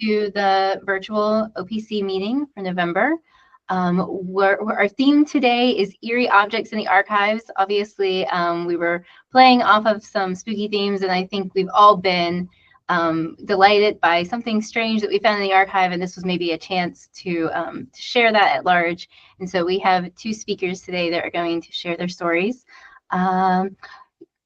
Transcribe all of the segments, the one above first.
to the virtual OPC meeting for November. Our theme today is Eerie Objects in the Archives. Obviously, we were playing off of some spooky themes, and I think we've all been delighted by something strange that we found in the archive, and this was maybe a chance to share that at large. And so we have two speakers today that are going to share their stories.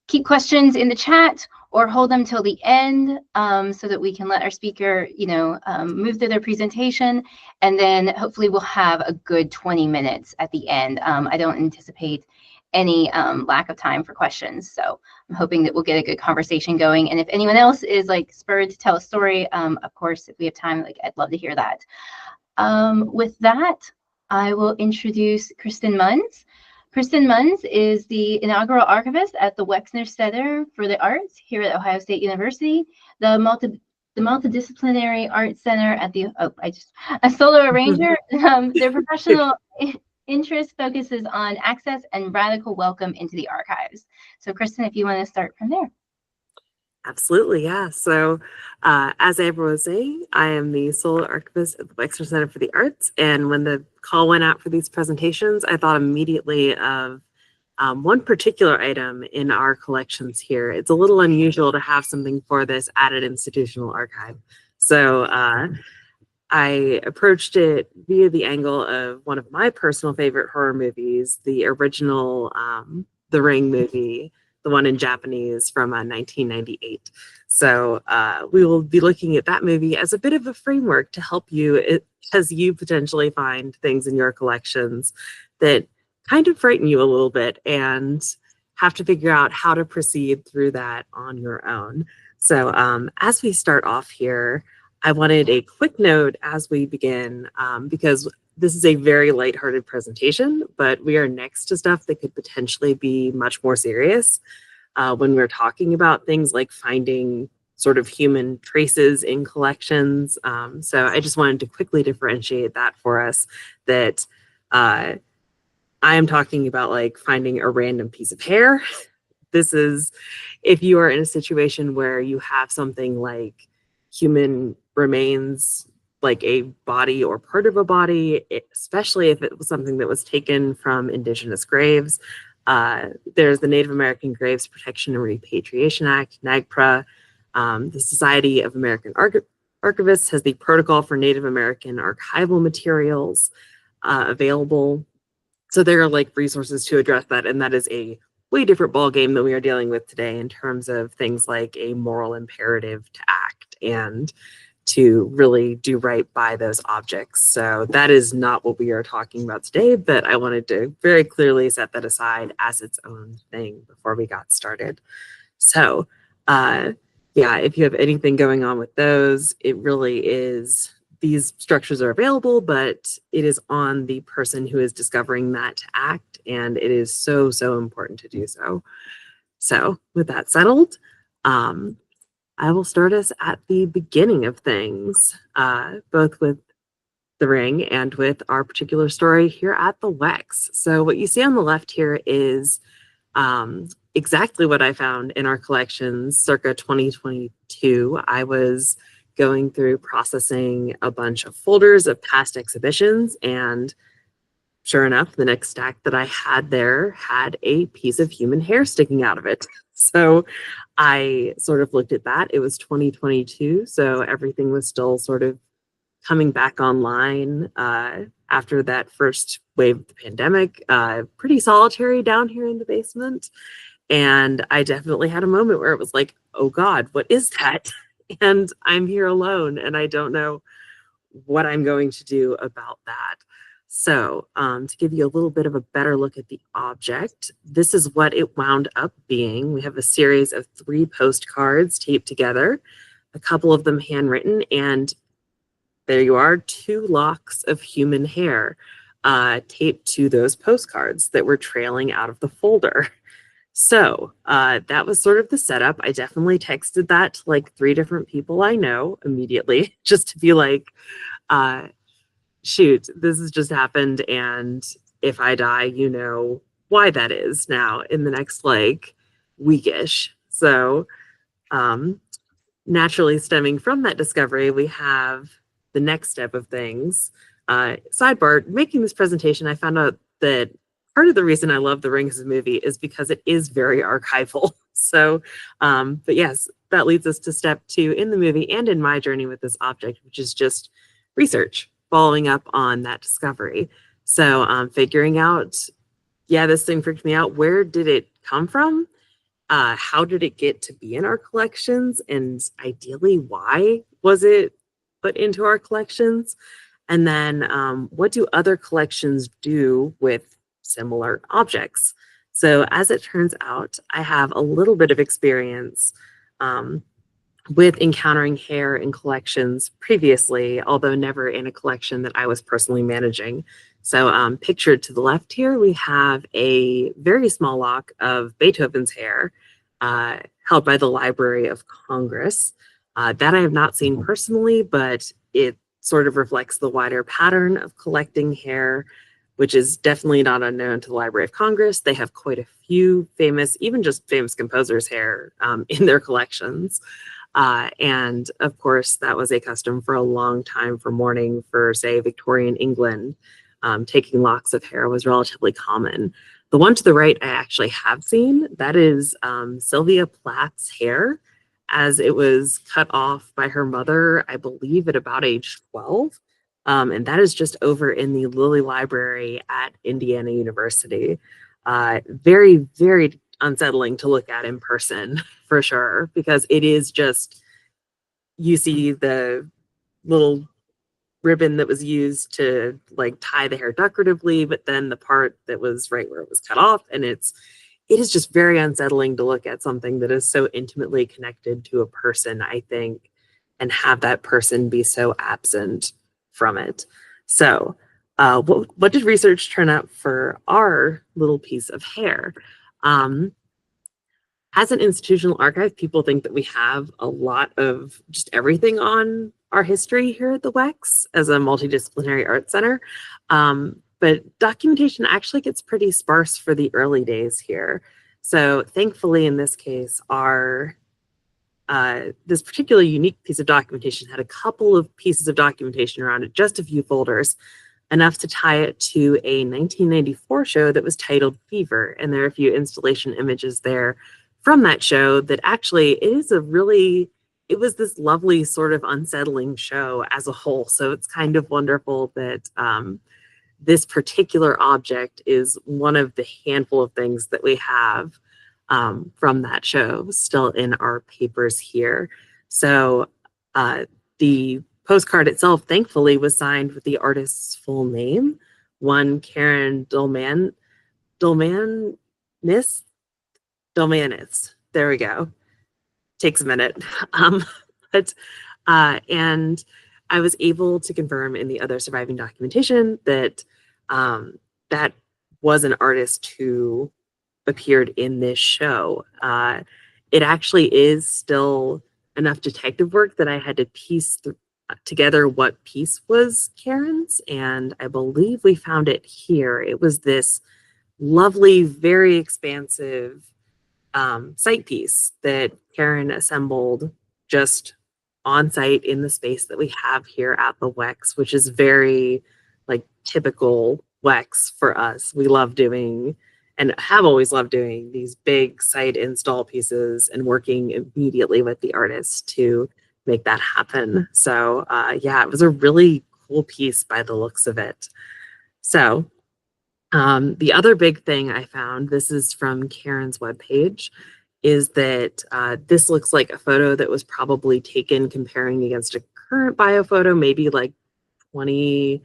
Keep questions in the chat or hold them till the end so that we can let our speaker, move through their presentation, and then hopefully we'll have a good 20 minutes at the end. I don't anticipate any lack of time for questions, so I'm hoping that we'll get a good conversation going. And if anyone else is spurred to tell a story, of course, if we have time, I'd love to hear that. With that, I will introduce Kristen Muenz. Kristen Muenz is the inaugural archivist at the Wexner Center for the Arts here at Ohio State University, the multidisciplinary art center at the a solo arranger. Their professional interest focuses on access and radical welcome into the archives. So Kristen, if you want to start from there. Absolutely, yeah. So as Ebright was saying, I am the solo archivist at the Wexner Center for the Arts. And when the call went out for these presentations, I thought immediately of one particular item in our collections here. It's a little unusual to have something for this at an institutional archive. So I approached it via the angle of one of my personal favorite horror movies, the original The Ring movie, the one in Japanese from 1998. So we will be looking at that movie as a bit of a framework to help you as you potentially find things in your collections that kind of frighten you a little bit and have to figure out how to proceed through that on your own. So as we start off here, I wanted a quick note as we begin because this is a very lighthearted presentation, but we are next to stuff that could potentially be much more serious when we're talking about things like finding sort of human traces in collections. So I just wanted to quickly differentiate that for us, that I am talking about finding a random piece of hair. This is if you are in a situation where you have something like human remains, like a body or part of a body, especially if it was something that was taken from indigenous graves. There's the Native American Graves Protection and Repatriation Act, NAGPRA. The Society of American Archivists has the Protocol for Native American Archival Materials available. So there are resources to address that, and that is a way different ballgame than we are dealing with today in terms of things like a moral imperative to act and to really do right by those objects. So that is not what we are talking about today, but I wanted to very clearly set that aside as its own thing before we got started. So yeah, if you have anything going on with those, it really is, these structures are available, but it is on the person who is discovering that to act, and it is so, so important to do so. So with that settled, I will start us at the beginning of things, both with The Ring and with our particular story here at the Wex. So what you see on the left here is exactly what I found in our collections circa 2022. I was going through processing a bunch of folders of past exhibitions, and sure enough, the next stack that I had there had a piece of human hair sticking out of it. So I sort of looked at that. It was 2022, so everything was still sort of coming back online after that first wave of the pandemic. Pretty solitary down here in the basement. And I definitely had a moment where it was like, oh God, what is that? And I'm here alone and I don't know what I'm going to do about that. So to give you a little bit of a better look at the object, this is what it wound up being. We have a series of 3 postcards taped together, a couple of them handwritten, and there you are, 2 locks of human hair taped to those postcards that were trailing out of the folder. So that was sort of the setup. I definitely texted that to 3 different people I know immediately, just to be like, shoot, this has just happened, and if I die, you know why that is now in the next weekish. So naturally stemming from that discovery, we have the next step of things. Sidebar, making this presentation, I found out that part of the reason I love The Rings movie is because it is very archival. So, but yes, that leads us to step 2 in the movie and in my journey with this object, which is just research, following up on that discovery. So figuring out, yeah, this thing freaked me out. Where did it come from? How did it get to be in our collections? And ideally, why was it put into our collections? And then what do other collections do with similar objects? So as it turns out, I have a little bit of experience with encountering hair in collections previously, although never in a collection that I was personally managing. So pictured to the left here, we have a very small lock of Beethoven's hair held by the Library of Congress. That I have not seen personally, but it sort of reflects the wider pattern of collecting hair, which is definitely not unknown to the Library of Congress. They have quite a few famous, even just famous composers' hair in their collections. And of course, that was a custom for a long time for mourning for, say, Victorian England. Taking locks of hair was relatively common. The one to the right I actually have seen. That is Sylvia Plath's hair as it was cut off by her mother, I believe at about age 12. And that is just over in the Lilly Library at Indiana University. Very, very unsettling to look at in person for sure, because it is just, you see the little ribbon that was used to like tie the hair decoratively, but then the part that was right where it was cut off, and it is just very unsettling to look at something that is so intimately connected to a person, I think, and have that person be so absent from it. So what did research turn up for our little piece of hair? As an institutional archive, people think that we have a lot of just everything on our history here at the WEX as a multidisciplinary art center. But documentation actually gets pretty sparse for the early days here. So thankfully, in this case, this particular unique piece of documentation had a couple of pieces of documentation around it, just a few folders, enough to tie it to a 1994 show that was titled Fever. And there are a few installation images there from that show that actually it was this lovely sort of unsettling show as a whole. So it's kind of wonderful that this particular object is one of the handful of things that we have from that show still in our papers here. So the postcard itself, thankfully, was signed with the artist's full name, one Karen Dolmanis. There we go. Takes a minute. And I was able to confirm in the other surviving documentation that that was an artist who appeared in this show. It actually is still enough detective work that I had to piece together what piece was Karen's, and I believe we found it here. It was this lovely, very expansive site piece that Karen assembled just on site in the space that we have here at the WEX, which is very like typical WEX for us. We love doing and have always loved doing these big site install pieces and working immediately with the artist to make that happen. So yeah, it was a really cool piece by the looks of it. So the other big thing I found, this is from Karen's webpage, is that this looks like a photo that was probably taken comparing against a current bio photo, maybe like 20,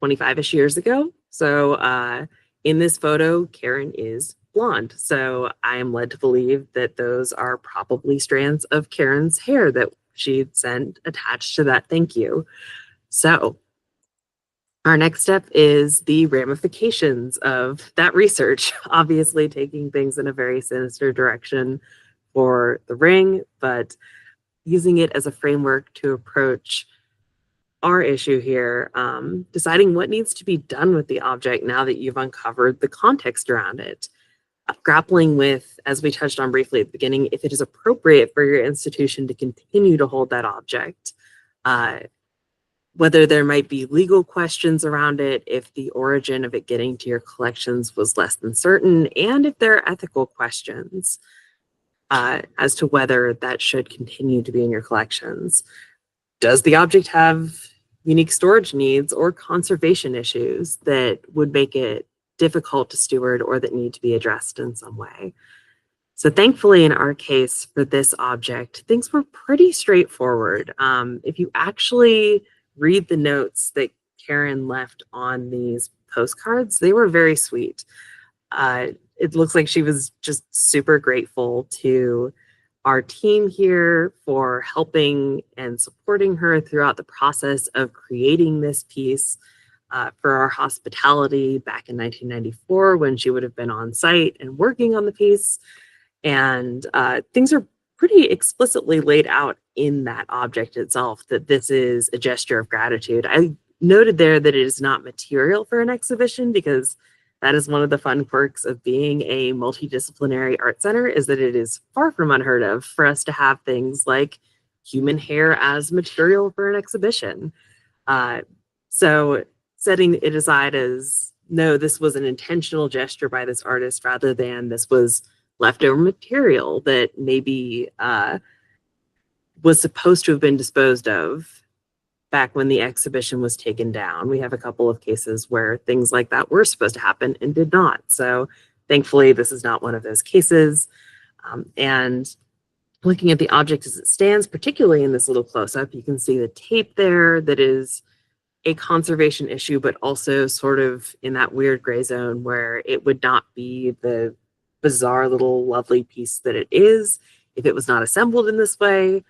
25-ish years ago. So in this photo, Karen is blonde. So I am led to believe that those are probably strands of Karen's hair that she sent attached to that thank you. So our next step is the ramifications of that research, obviously taking things in a very sinister direction for the ring, but using it as a framework to approach our issue here, deciding what needs to be done with the object now that you've uncovered the context around it. grappling with, as we touched on briefly at the beginning, if it is appropriate for your institution to continue to hold that object, whether there might be legal questions around it, if the origin of it getting to your collections was less than certain, and if there are ethical questions as to whether that should continue to be in your collections. Does the object have unique storage needs or conservation issues that would make it difficult to steward or that need to be addressed in some way? So thankfully, in our case for this object, things were pretty straightforward. If you actually read the notes that Karen left on these postcards, they were very sweet. It looks like she was just super grateful to our team here for helping and supporting her throughout the process of creating this piece for our hospitality back in 1994 when she would have been on site and working on the piece. And things are pretty explicitly laid out in that object itself that this is a gesture of gratitude. I noted there that it is not material for an exhibition because that is one of the fun quirks of being a multidisciplinary art center, is that it is far from unheard of for us to have things like human hair as material for an exhibition. So setting it aside as, no, this was an intentional gesture by this artist rather than this was leftover material that maybe was supposed to have been disposed of back when the exhibition was taken down. We have a couple of cases where things like that were supposed to happen and did not. So thankfully, this is not one of those cases. And looking at the object as it stands, particularly in this little close-up, you can see the tape there that is a conservation issue, but also sort of in that weird gray zone where it would not be the bizarre little lovely piece that it is if it was not assembled in this way.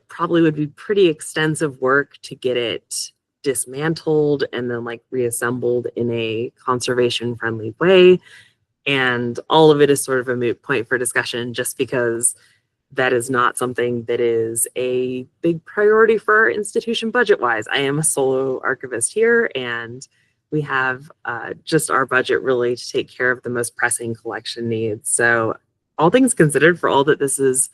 Probably would be pretty extensive work to get it dismantled and then like reassembled in a conservation friendly way. And all of it is sort of a moot point for discussion just because that is not something that is a big priority for our institution budget wise. I am a solo archivist here and we have just our budget really to take care of the most pressing collection needs. So all things considered, for all that this is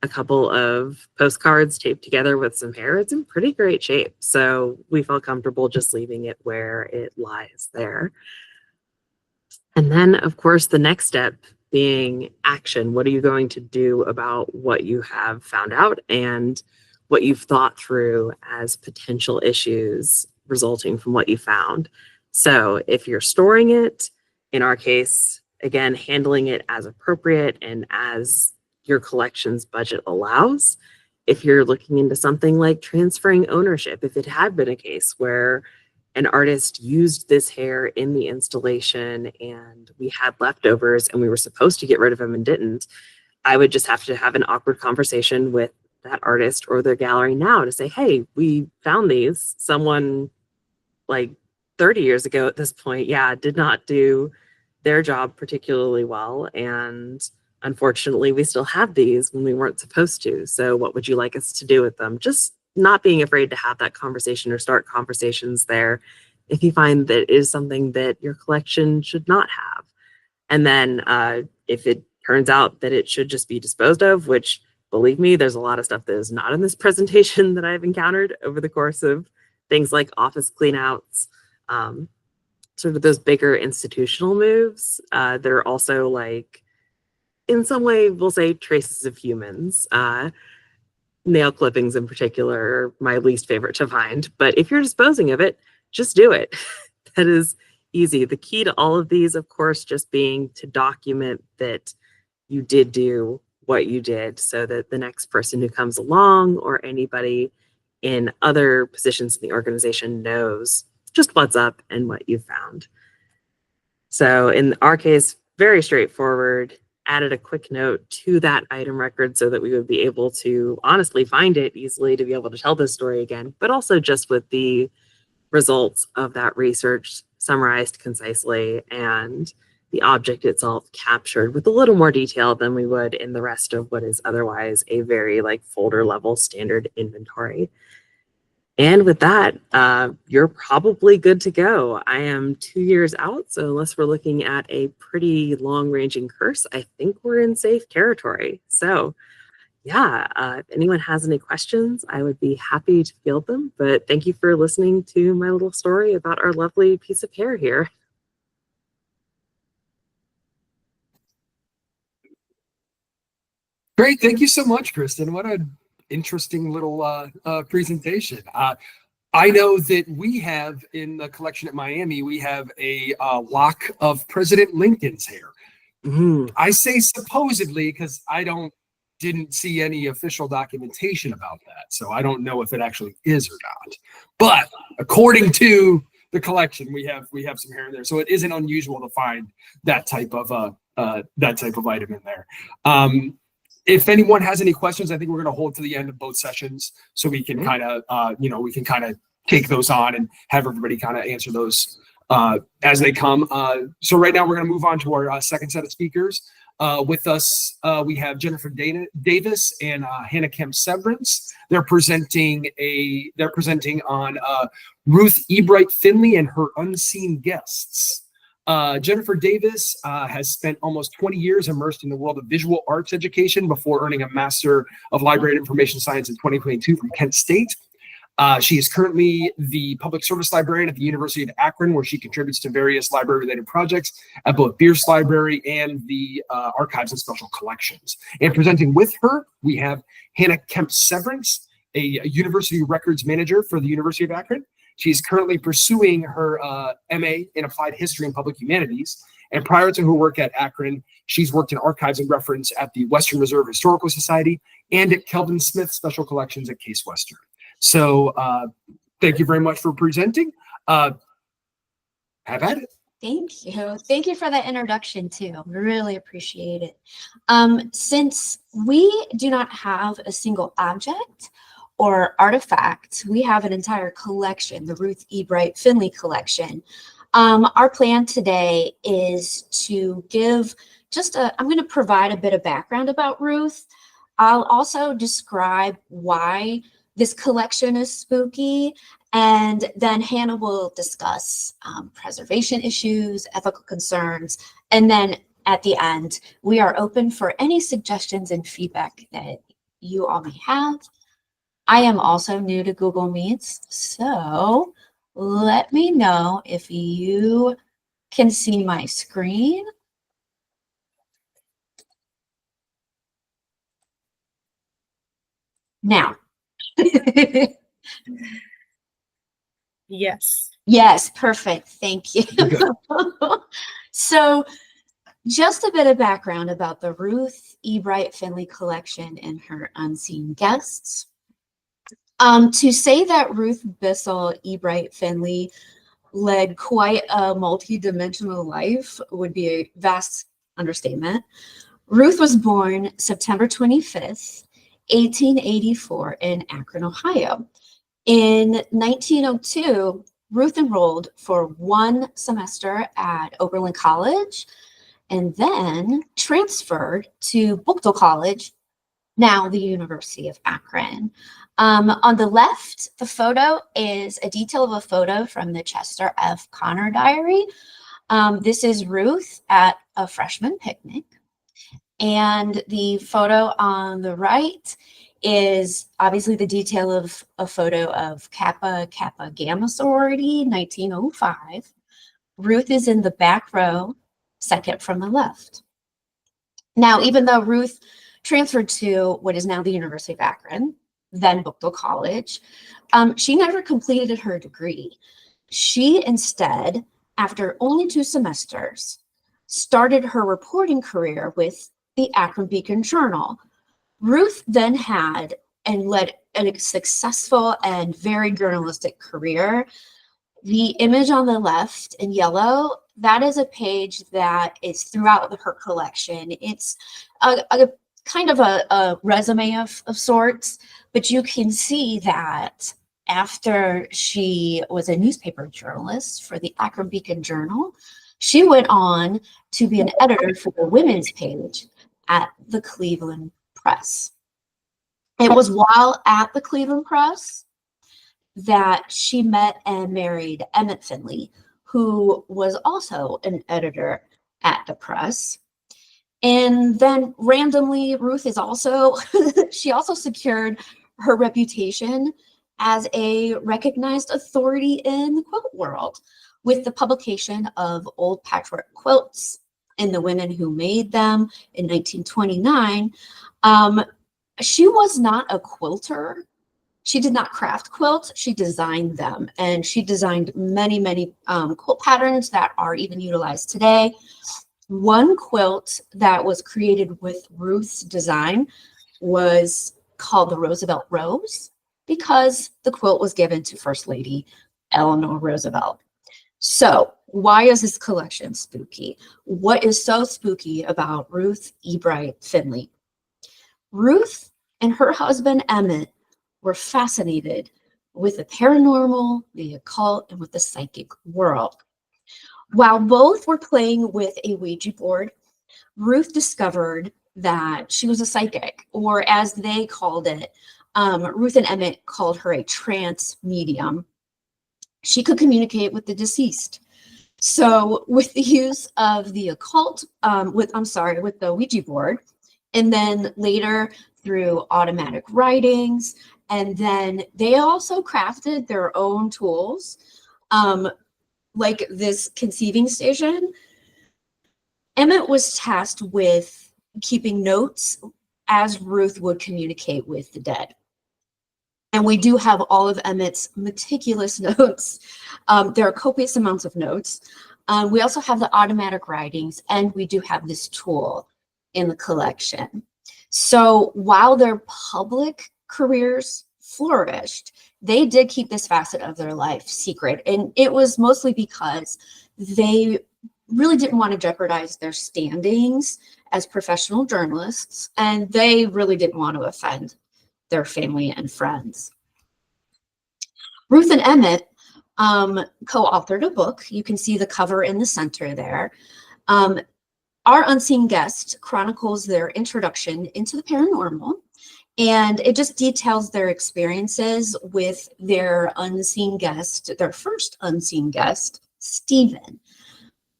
a couple of postcards taped together with some hair, it's in pretty great shape. So we felt comfortable just leaving it where it lies there. And then, of course, the next step being action. What are you going to do about what you have found out and what you've thought through as potential issues resulting from what you found? So if you're storing it, in our case, again, handling it as appropriate and as your collection's budget allows. If you're looking into something like transferring ownership, if it had been a case where an artist used this hair in the installation and we had leftovers and we were supposed to get rid of them and didn't, I would just have to have an awkward conversation with that artist or their gallery now to say, hey, we found these. Someone like 30 years ago at this point, did not do their job particularly well. And unfortunately, we still have these when we weren't supposed to. So what would you like us to do with them? Just not being afraid to have that conversation or start conversations there if you find that it is something that your collection should not have. And then if it turns out that it should just be disposed of, which, believe me, there's a lot of stuff that is not in this presentation that I've encountered over the course of things like office cleanouts, sort of those bigger institutional moves that are also like, in some way, we'll say traces of humans. Nail clippings in particular are my least favorite to find. But if you're disposing of it, just do it. That is easy. The key to all of these, of course, just being to document that you did do what you did so that the next person who comes along or anybody in other positions in the organization knows just what's up and what you found. So in our case, very straightforward. Added a quick note to that item record so that we would be able to honestly find it easily to be able to tell this story again, but also just with the results of that research summarized concisely and the object itself captured with a little more detail than we would in the rest of what is otherwise a very like folder level standard inventory. And with that, you're probably good to go. I am 2 years out, so unless we're looking at a pretty long-ranging curse, I think we're in safe territory. So yeah, if anyone has any questions, I would be happy to field them. But thank you for listening to my little story about our lovely piece of hair here. Great. Thank you so much, Kristen. What an interesting little presentation. I know that we have in the collection at Miami, we have a lock of President Lincoln's hair. I say supposedly because didn't see any official documentation about that. So I don't know if it actually is or not. But according to the collection, we have some hair in there. So it isn't unusual to find that type of item in there. If anyone has any questions, I think we're going to hold to the end of both sessions so we can kind of take those on and have everybody kind of answer those as they come. So right now we're going to move on to our second set of speakers. With us, we have Jennifer Davis and Hannah Kemp-Severence. They're presenting on Ruth Ebright Finley and her unseen guests. Jennifer Davis has spent almost 20 years immersed in the world of visual arts education before earning a Master of Library and Information Science in 2022 from Kent State. She is currently the public service librarian at the University of Akron, where she contributes to various library-related projects at both Bierce Library and the Archives and Special Collections. And presenting with her, we have Hannah Kemp-Severence, a university records manager for the University of Akron. She's currently pursuing her MA in Applied History and Public Humanities. And prior to her work at Akron, she's worked in archives and reference at the Western Reserve Historical Society and at Kelvin Smith Special Collections at Case Western. So thank you very much for presenting. Have at it. Thank you. Thank you for that introduction too. Really appreciate it. Since we do not have a single object or artifact, we have an entire collection, the Ruth Ebright Finley collection. Our plan today is to give I'm going to provide a bit of background about Ruth. I'll also describe why this collection is spooky, and then Hannah will discuss preservation issues, ethical concerns, and then at the end, we are open for any suggestions and feedback that you all may have. I am also new to Google Meets, so let me know if you can see my screen. Now. Yes. Yes, perfect. Thank you. So just a bit of background about the Ruth Ebright Finley collection and her unseen guests. To say that Ruth Bissell Ebright Finley led quite a multi-dimensional life would be a vast understatement. Ruth was born September 25th, 1884 in Akron, Ohio. In 1902, Ruth enrolled for one semester at Oberlin College and then transferred to Buchtel College, now the University of Akron. On the left, the photo is a detail of a photo from the Chester F. Connor diary. This is Ruth at a freshman picnic. And the photo on the right is obviously the detail of a photo of Kappa Kappa Gamma sorority, 1905. Ruth is in the back row, second from the left. Now, even though Ruth transferred to what is now the University of Akron, then Buchtel College, she never completed her degree. She instead, after only 2 semesters, started her reporting career with the Akron Beacon Journal. Ruth then had and led a successful and very journalistic career. The image on the left in yellow, that is a page that is throughout her collection. It's a kind of a resume of sorts, but you can see that after she was a newspaper journalist for the Akron Beacon Journal, she went on to be an editor for the women's page at the Cleveland Press. It was while at the Cleveland Press that she met and married Emmett Finley, who was also an editor at the press. And then randomly, Ruth is also, she also secured her reputation as a recognized authority in the quilt world with the publication of Old Patchwork Quilts and the Women Who Made Them in 1929. She was not a quilter. She did not craft quilts, she designed them. And she designed many, many quilt patterns that are even utilized today. One quilt that was created with Ruth's design was called the Roosevelt Rose, because the quilt was given to First Lady Eleanor Roosevelt. So why is this collection spooky? What is so spooky about Ruth Ebright Finley? Ruth and her husband Emmett were fascinated with the paranormal, the occult, and with the psychic world. While both were playing with a Ouija board, Ruth discovered that she was a psychic, or as they called it, Ruth and Emmett called her a trance medium. She could communicate with the deceased. So with the use of the occult, with the Ouija board, and then later through automatic writings, and then they also crafted their own tools, like this conceiving station. Emmett was tasked with keeping notes as Ruth would communicate with the dead. And we do have all of Emmett's meticulous notes. There are copious amounts of notes. We also have the automatic writings, and we do have this tool in the collection. So while their public careers flourished, they did keep this facet of their life secret. And it was mostly because they really didn't want to jeopardize their standings as professional journalists, and they really didn't want to offend their family and friends. Ruth and Emmett co-authored a book. You can see the cover in the center there. Our Unseen Guest chronicles their introduction into the paranormal, and it just details their experiences with their unseen guest, their first unseen guest, Stephen.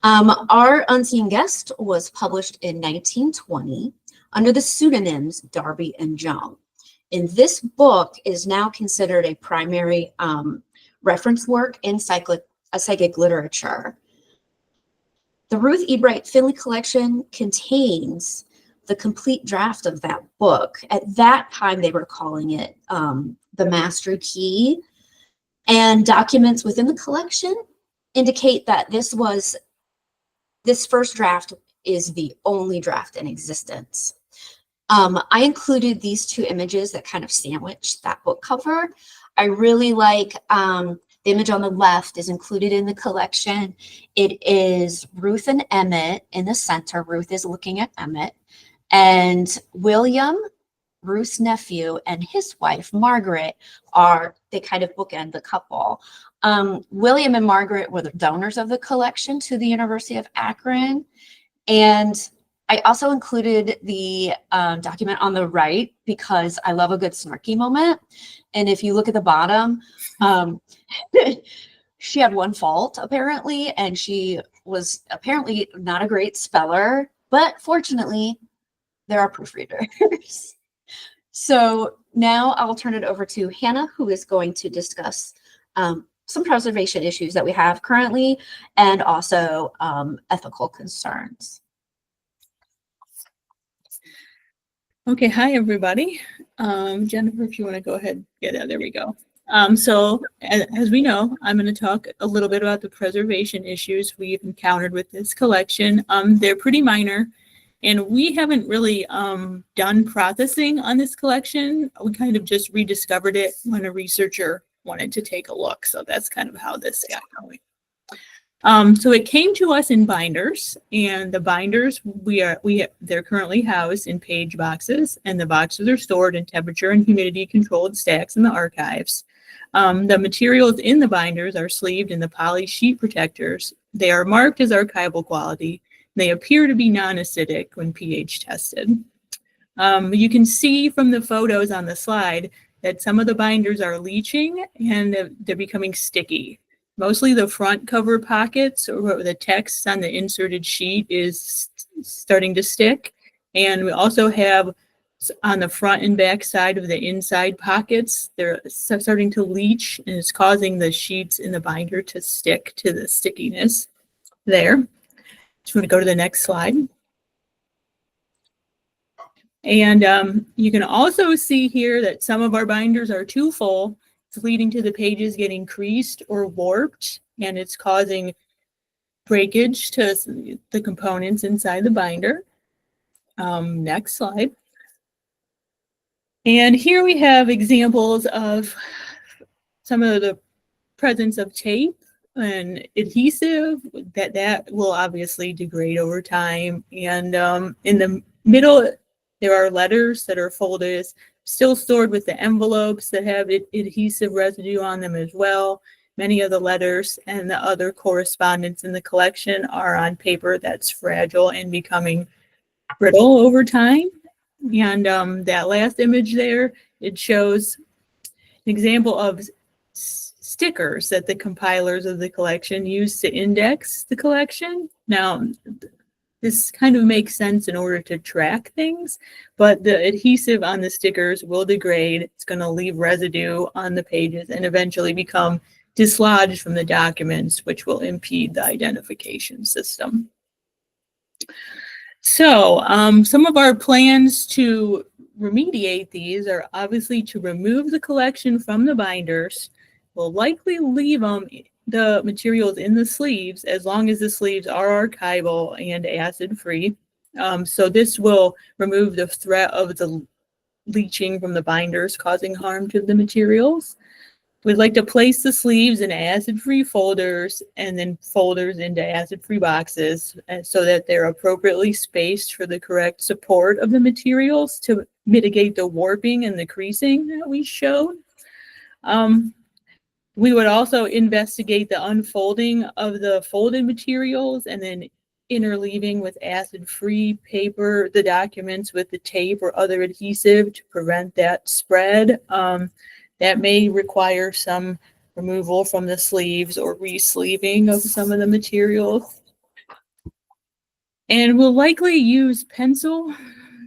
Our Unseen Guest was published in 1920 under the pseudonyms Darby and Joan. And this book is now considered a primary reference work in psychic literature. The Ruth Ebright Finley collection contains the complete draft of that book. At that time, they were calling it the Master Key. And documents within the collection indicate that this first draft is the only draft in existence. I included these two images that kind of sandwich that book cover. I really like the image on the left is included in the collection. It is Ruth and Emmett in the center. Ruth is looking at Emmett. And William, Ruth's nephew, and his wife, Margaret, they kind of bookend the couple. William and Margaret were the donors of the collection to the University of Akron. And I also included the document on the right because I love a good snarky moment. And if you look at the bottom, she had one fault apparently, and she was apparently not a great speller, but fortunately there are proofreaders. So now I'll turn it over to Hannah, who is going to discuss some preservation issues that we have currently and also ethical concerns. Okay, hi everybody. Jennifer, if you want to go ahead, there we go. So as we know, I'm going to talk a little bit about the preservation issues we've encountered with this collection. They're pretty minor, and we haven't really done processing on this collection. We kind of just rediscovered it when a researcher wanted to take a look. So that's kind of how this got going. So it came to us in binders, and the binders they're currently housed in page boxes, and the boxes are stored in temperature and humidity controlled stacks in the archives. The materials in the binders are sleeved in the poly sheet protectors. They are marked as archival quality. They appear to be non-acidic when pH tested. You can see from the photos on the slide that some of the binders are leaching and they're becoming sticky. Mostly the front cover pockets or the text on the inserted sheet is starting to stick. And we also have on the front and back side of the inside pockets, they're starting to leach, and it's causing the sheets in the binder to stick to the stickiness there. Just want to go to the next slide. And you can also see here that some of our binders are too full. It's leading to the pages getting creased or warped, and it's causing breakage to the components inside the binder. Next slide. And here we have examples of some of the presence of tape and adhesive that will obviously degrade over time. And in the middle, there are letters that are folded, still stored with the envelopes that have adhesive residue on them as well. Many of the letters and the other correspondence in the collection are on paper that's fragile and becoming brittle over time. And that last image there, it shows an example of stickers that the compilers of the collection use to index the collection. Now, this kind of makes sense in order to track things, but the adhesive on the stickers will degrade. It's going to leave residue on the pages and eventually become dislodged from the documents, which will impede the identification system. So some of our plans to remediate these are obviously to remove the collection from the binders. We'll likely leave the materials in the sleeves as long as the sleeves are archival and acid-free. So this will remove the threat of the leaching from the binders causing harm to the materials. We'd like to place the sleeves in acid-free folders and then folders into acid-free boxes so that they're appropriately spaced for the correct support of the materials to mitigate the warping and the creasing that we showed. We would also investigate the unfolding of the folded materials and then interleaving with acid-free paper the documents with the tape or other adhesive to prevent that spread. That may require some removal from the sleeves or re-sleeving of some of the materials. And we'll likely use pencil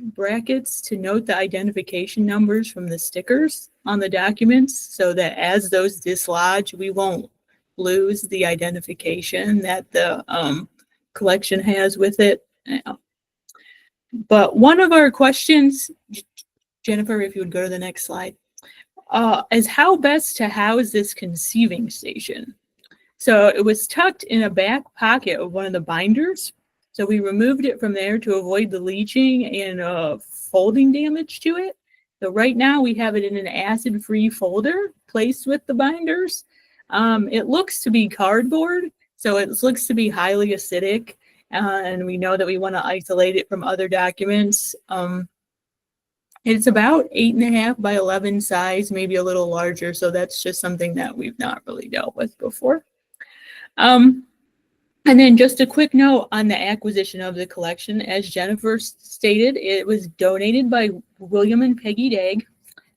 brackets to note the identification numbers from the stickers on the documents so that as those dislodge, we won't lose the identification that the collection has with it. But one of our questions, Jennifer, if you would go to the next slide, is how best to house this conceiving station. So it was tucked in a back pocket of one of the binders. So we removed it from there to avoid the leaching and folding damage to it. So right now we have it in an acid-free folder placed with the binders. It looks to be cardboard, so it looks to be highly acidic, and we know that we want to isolate it from other documents. It's about 8.5 by 11 size, maybe a little larger. So that's just something that we've not really dealt with before. And then just a quick note on the acquisition of the collection. As Jennifer stated, it was donated by William and Peggy Dagg,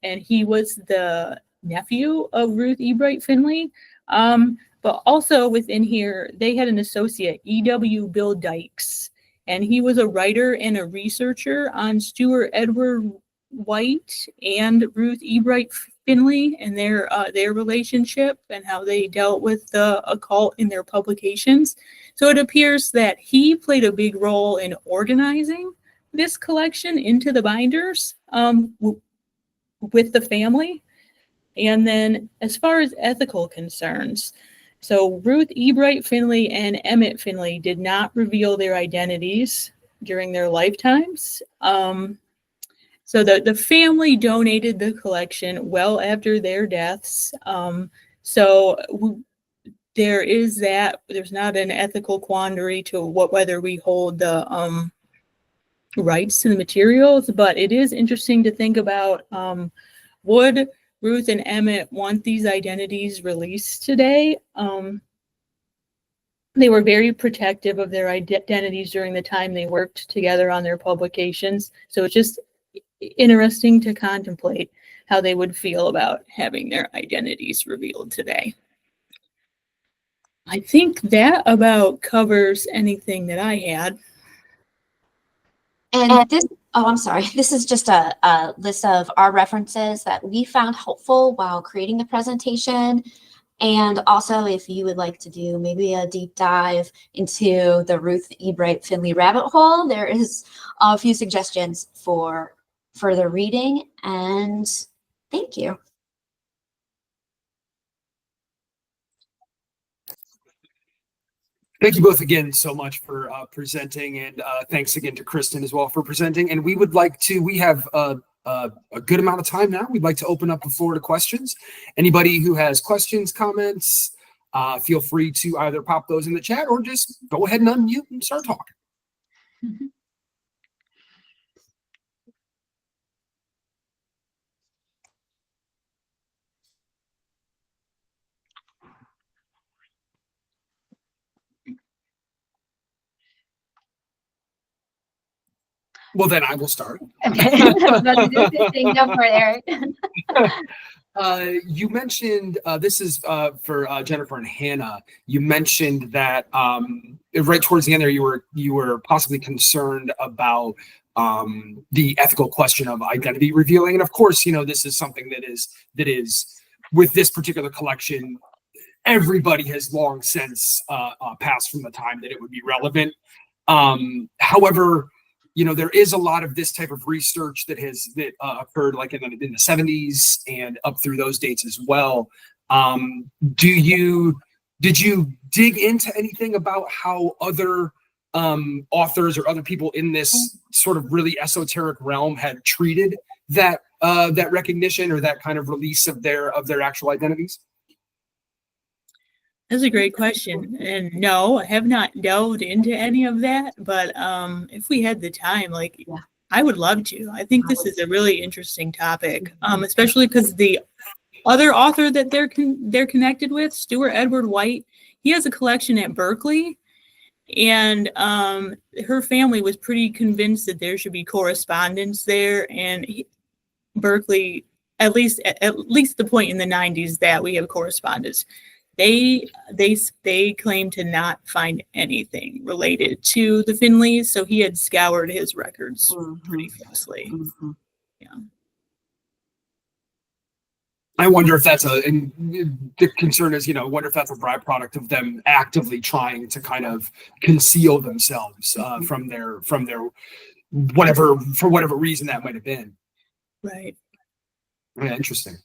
and he was the nephew of Ruth Ebright Finley. But also within here, they had an associate, E.W. Bill Dykes, and he was a writer and a researcher on Stuart Edward White and Ruth Ebright Finley and their relationship and how they dealt with the occult in their publications. So it appears that he played a big role in organizing this collection into the binders with the family. And then as far as ethical concerns, so Ruth Ebright Finley and Emmett Finley did not reveal their identities during their lifetimes. So the family donated the collection well after their deaths. There is that. There's not an ethical quandary to whether we hold the rights to the materials, but it is interesting to think about, would Ruth and Emmett want these identities released today? They were very protective of their identities during the time they worked together on their publications. So it's just interesting to contemplate. how they would feel about having their identities revealed today. I think that about covers anything that I had. And this, oh, I'm sorry. This is just a list of our references that we found helpful while creating the presentation. And also, if you would like to do maybe a deep dive into the Ruth Ebright Finley rabbit hole, there is a few suggestions for further reading. And thank you. Thank you both again so much for presenting, and thanks again to Kristen as well for presenting. And we would like to, we have a good amount of time now. We'd like to open up the floor to questions. Anybody who has questions, comments, feel free to either pop those in the chat or just go ahead and unmute and start talking. Mhm. Well, then I will start. Okay. Go for it, Eric. You mentioned, this is for Jennifer and Hannah. You mentioned that right towards the end there, you were possibly concerned about the ethical question of identity revealing, and of course, you know, this is something that is with this particular collection. Everybody has long since passed from the time that it would be relevant. However, you know, there is a lot of this type of research that occurred like in the 70s and up through those dates as well. Did you dig into anything about how other authors or other people in this sort of really esoteric realm had treated that recognition or that kind of release of their actual identities? That's a great question. And no, I have not delved into any of that, but if we had the time, like, I would love to. I think this is a really interesting topic, especially because the other author that they're connected with, Stuart Edward White, he has a collection at Berkeley, and her family was pretty convinced that there should be correspondence there, and Berkeley, at least the point in the 90s that we have correspondence, they claim to not find anything related to the Finleys, so he had scoured his records pretty closely. Yeah. I wonder if that's and the concern is, you know, wonder if that's a byproduct of them actively trying to kind of conceal themselves from their whatever, for whatever reason that might have been. Right. Yeah, interesting.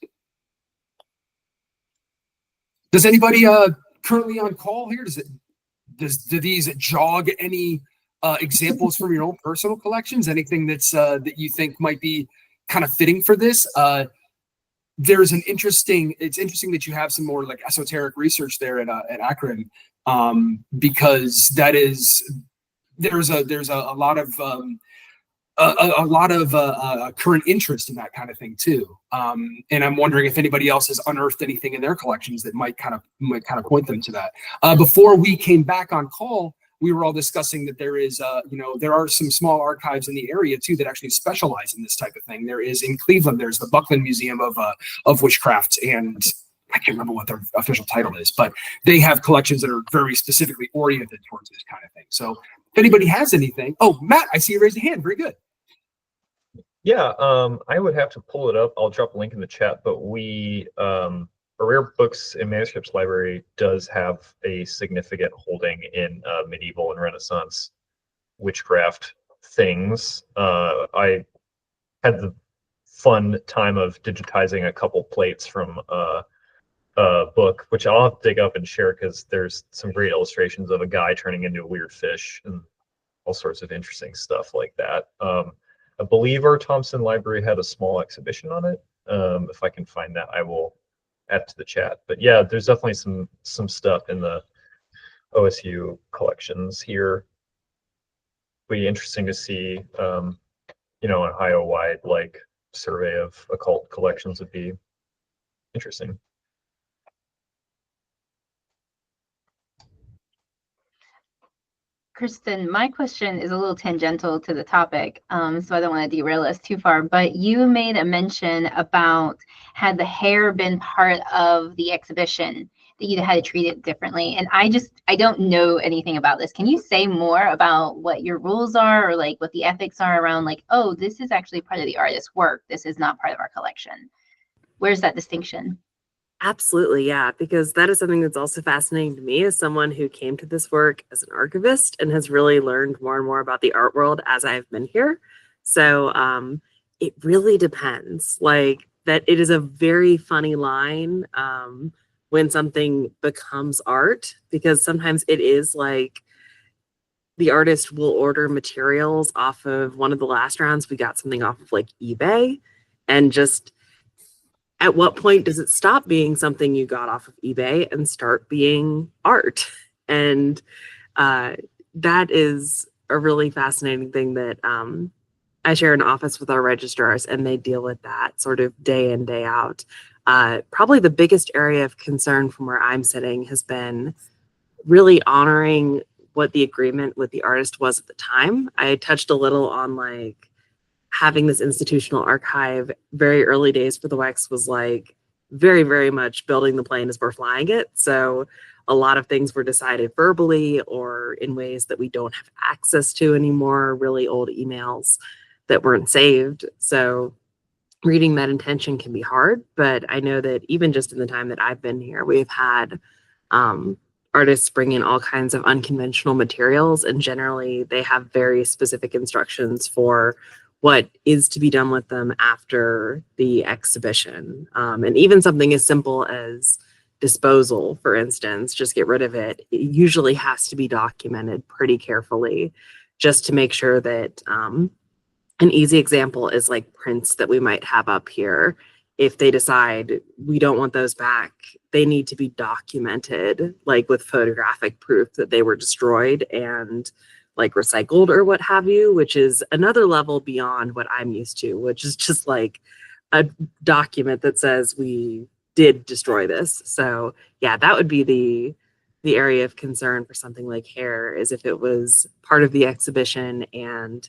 Does anybody currently on call here? Do these jog any examples from your own personal collections? Anything that's that you think might be kind of fitting for this? It's interesting that you have some more like esoteric research there at Akron, because there's a lot of current interest in that kind of thing too. And I'm wondering if anybody else has unearthed anything in their collections that might kind of point them to that. Before we came back on call, we were all discussing that there is, there are some small archives in the area too that actually specialize in this type of thing. There is in Cleveland, there's the Buckland Museum of Witchcraft, and I can't remember what their official title is, but they have collections that are very specifically oriented towards this kind of thing. So if anybody has anything, oh, Matt, I see you raised a hand. Very good. Yeah, I would have to pull it up. I'll drop a link in the chat, but our Rare Books and Manuscripts Library does have a significant holding in medieval and Renaissance witchcraft things. I had the fun time of digitizing a couple plates from a book, which I'll have to dig up and share because there's some great illustrations of a guy turning into a weird fish and all sorts of interesting stuff like that. I believe our Thompson Library had a small exhibition on it. If I can find that, I will add to the chat. But yeah, there's definitely some stuff in the OSU collections here. Be interesting to see, an Ohio-wide like survey of occult collections would be interesting. Kristen, my question is a little tangential to the topic, so I don't want to derail us too far, but you made a mention about had the hair been part of the exhibition, that you had to treat it differently. And I don't know anything about this. Can you say more about what your rules are, or like what the ethics are around like, oh, this is actually part of the artist's work, this is not part of our collection? Where's that distinction? Absolutely, yeah, because that is something that's also fascinating to me as someone who came to this work as an archivist and has really learned more and more about the art world as I've been here. So it really depends. Like that, it is a very funny line when something becomes art, because sometimes it is like the artist will order materials off of one of the last rounds. We got something off of like eBay, and just at what point does it stop being something you got off of eBay and start being art? And that is a really fascinating thing that I share an office with our registrars, and they deal with that sort of day in, day out. Probably the biggest area of concern from where I'm sitting has been really honoring what the agreement with the artist was at the time. I touched a little on like having this institutional archive. Very early days for the Wex was like very, very much building the plane as we're flying it. So a lot of things were decided verbally or in ways that we don't have access to anymore, really old emails that weren't saved. So reading that intention can be hard, but I know that even just in the time that I've been here, we've had artists bring in all kinds of unconventional materials, and generally they have very specific instructions for what is to be done with them after the exhibition. And even something as simple as disposal, for instance, just get rid of it, it usually has to be documented pretty carefully just to make sure that an easy example is like prints that we might have up here. If they decide we don't want those back, they need to be documented, like with photographic proof that they were destroyed and like recycled or what have you, which is another level beyond what I'm used to, which is just like a document that says we did destroy this. So yeah, that would be the area of concern for something like hair, is if it was part of the exhibition and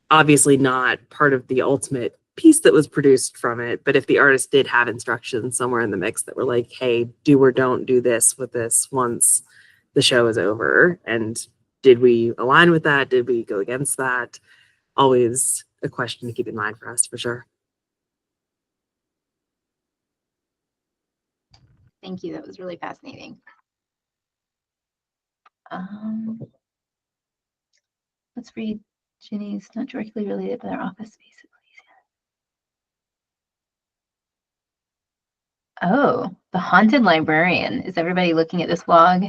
obviously not part of the ultimate piece that was produced from it, but if the artist did have instructions somewhere in the mix that were like, hey, do or don't do this with this once the show is over, and did we align with that? Did we go against that? Always a question to keep in mind for us, for sure. Thank you. That was really fascinating. Let's read Ginny's, not directly related, but our office space. Oh, the haunted librarian. Is everybody looking at this blog?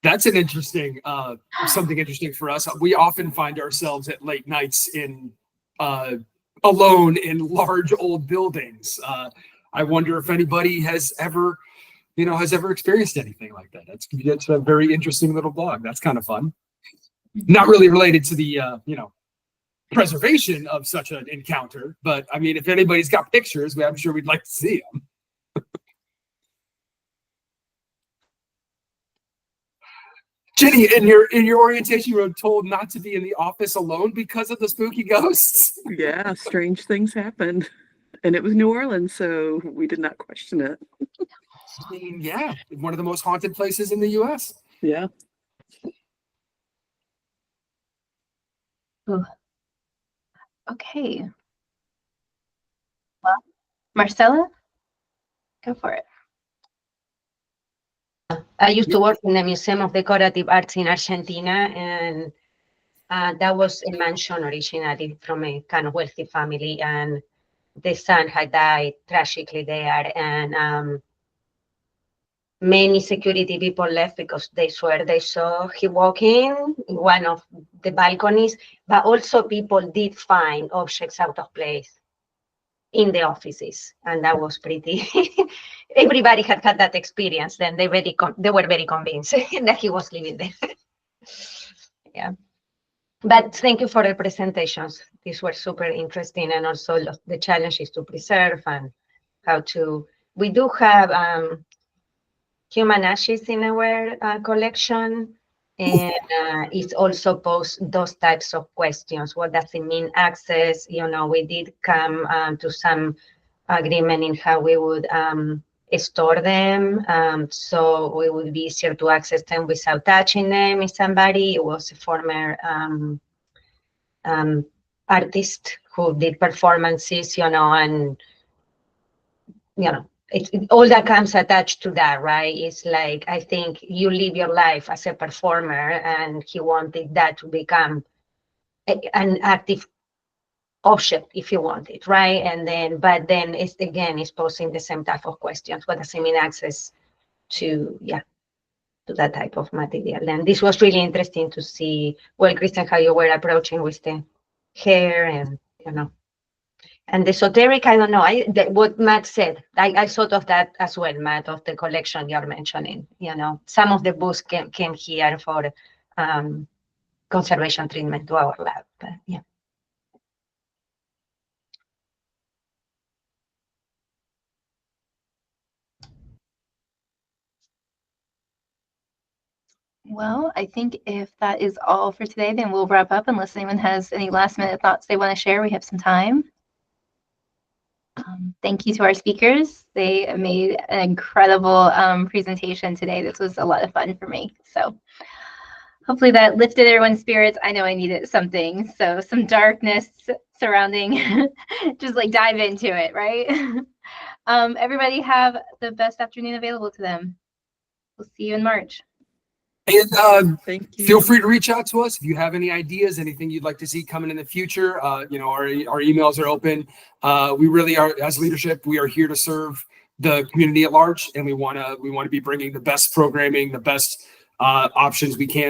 That's an interesting, something interesting for us. We often find ourselves at late nights in alone in large old buildings. I wonder if anybody has ever experienced anything like that. That's a very interesting little blog. That's kind of fun. Not really related to the preservation of such an encounter, but I mean, if anybody's got pictures, I'm sure we'd like to see them. Jenny, in your orientation, you were told not to be in the office alone because of the spooky ghosts. Yeah, strange things happened, and it was New Orleans, so we did not question it. I mean, yeah, one of the most haunted places in the U.S. Yeah. Ooh. Okay. Well, Marcella, go for it. I used to work in the Museum of Decorative Arts in Argentina, and that was a mansion originally from a kind of wealthy family, and the son had died tragically there, and many security people left because they swear they saw he walk in one of the balconies, but also people did find objects out of place in the offices, and that was pretty. Everybody had had that experience. Then they were very convinced that he was living there. Yeah, but thank you for the presentations. These were super interesting, and also the challenges to preserve and how to. We do have human ashes in our collection. And it also posed those types of questions. What does it mean, access? You know, we did come to some agreement in how we would store them, so it would be easier to access them without touching them. If somebody, it was a former artist who did performances, you know, and you know, all that comes attached to that, right? It's like, I think you live your life as a performer, and he wanted that to become an active object, if you want it, right? And then, but then it's again, it's posing the same type of questions. What does it mean, access to, to that type of material? And this was really interesting to see, well, Kristen, how you were approaching with the hair and, you know, and the esoteric, I don't know, what Matt said, I thought of that as well, Matt, of the collection you're mentioning. You know, some of the books came here for conservation treatment to our lab, but yeah. Well, I think if that is all for today, then we'll wrap up unless anyone has any last minute thoughts they want to share. We have some time. Thank you to our speakers. They made an incredible presentation today. This was a lot of fun for me. So hopefully that lifted everyone's spirits. I know I needed something. So some darkness surrounding, just like dive into it, right? Everybody have the best afternoon available to them. We'll see you in March. And Thank you. feel free to reach out to us if you have any ideas, anything you'd like to see coming in the future. You know, our emails are open. We really are, as leadership, we are here to serve the community at large, and we want to be bringing the best programming, the best options we can.